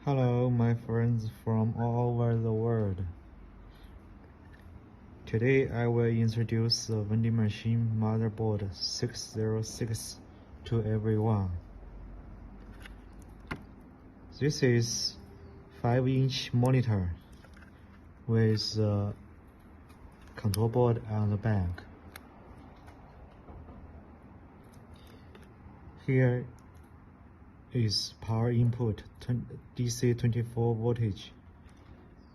Hello, my friends from all over the world. Today I will introduce the vending machine motherboard 606 to everyone. This is 5-inch monitor with a control board on the back. Here is power input DC 24 voltage.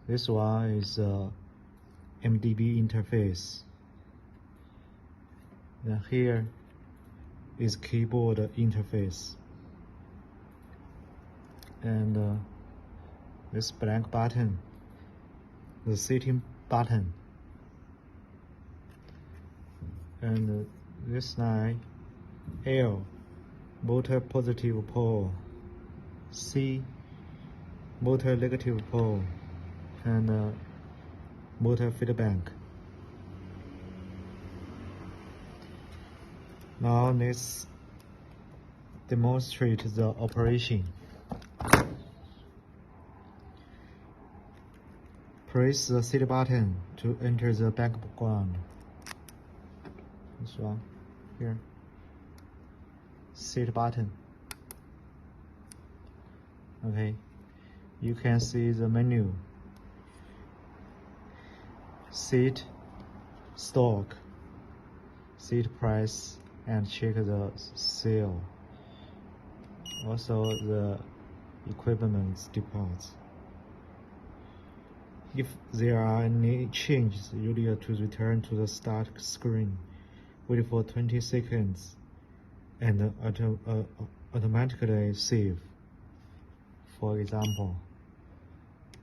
This one is a MDB interface. And here is keyboard interface. And this black button, the setting button. And this line, L, motor positive pole, C, motor negative pole, and motor feedback. Now let's demonstrate the operation. Press the set button to enter the background. This one here. Set button. Okay, you can see the menu. Set stock, set price, and check the sale. Also the equipment departs. If there are any changes, you need to return to the start screen. Wait for 20 seconds and automatically save. For example,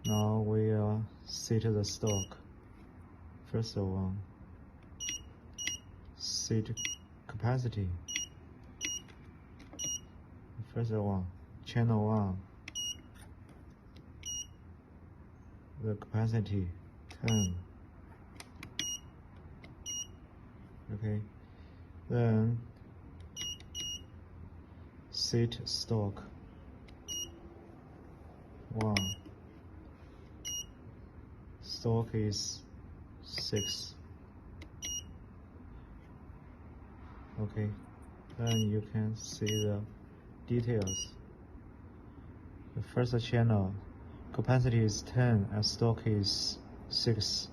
now we set the stock. First one, set capacity. First one, channel 1. The capacity 10. Okay, then set stock 1. Stock is 6. Okay, then you can see the details. The first channel capacity is 10 and stock is 6,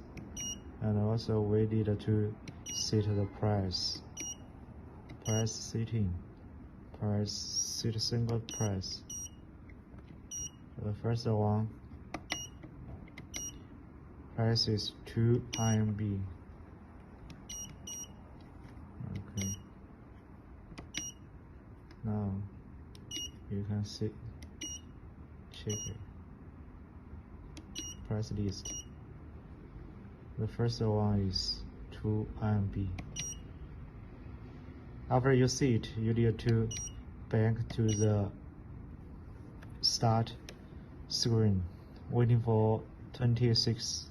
and also we need to set the price setting, set single price. The first one, price is 2 RMB. Okay, now you can see, check it. Price list. The first one is 2 RMB. After you see it, you need to back to the start screen, waiting for 20 seconds.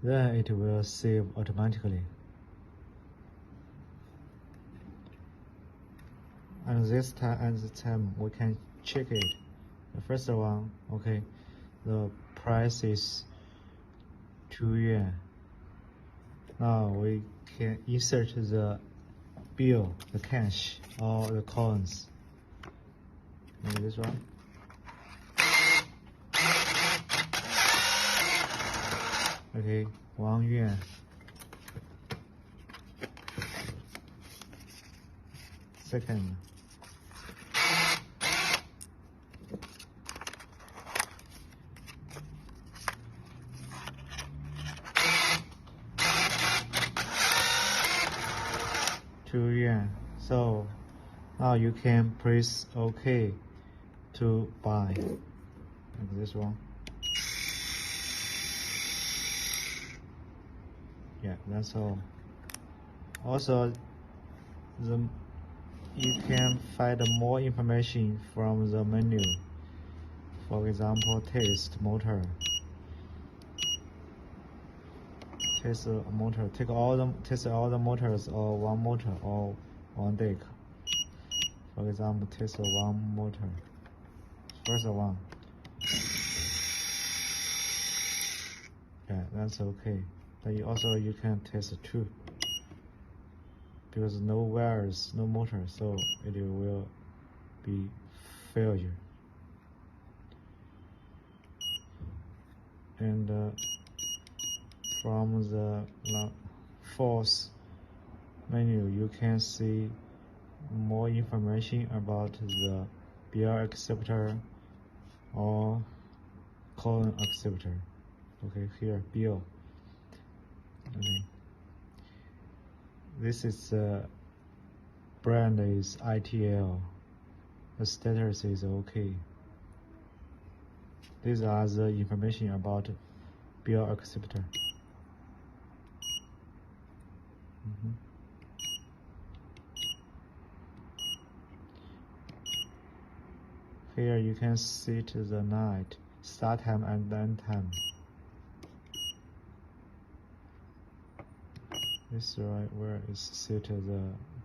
Then it will save automatically. And this time we can check it. The first one, okay, the price is 2 yuan. Now we can insert the bill, the cash, or the coins. Maybe this one. Okay, 1 yuan. Second. $2. So now you can press OK to buy, like this one. Yeah, that's all. Also, you can find more information from the menu. For example, test motor. Test a motor. Test all the motors or one motor or one deck. For example, test one motor. First one. Yeah, that's okay. But you can test two. Because no wires, no motor, so it will be failure. And from the fourth menu, you can see more information about the beer acceptor or colon acceptor. Okay, here beer. Okay. This is brand is ITL. The status is okay. These are the information about beer acceptor. Here you can see the night, start time and end time. This is right where it's set the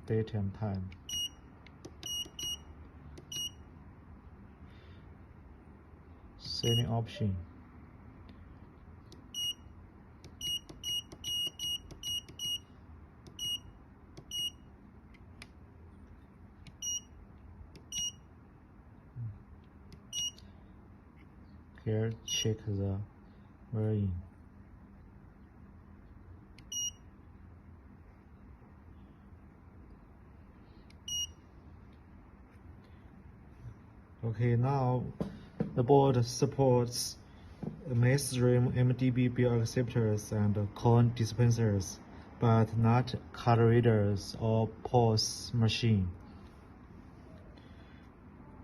date and time. Setting option. Here check the version. Okay, now the board supports mainstream MDB beer acceptors and corn dispensers, but not card readers or POS machine.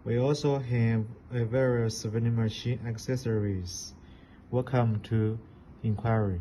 We also have various vending machine accessories. Welcome to inquiry.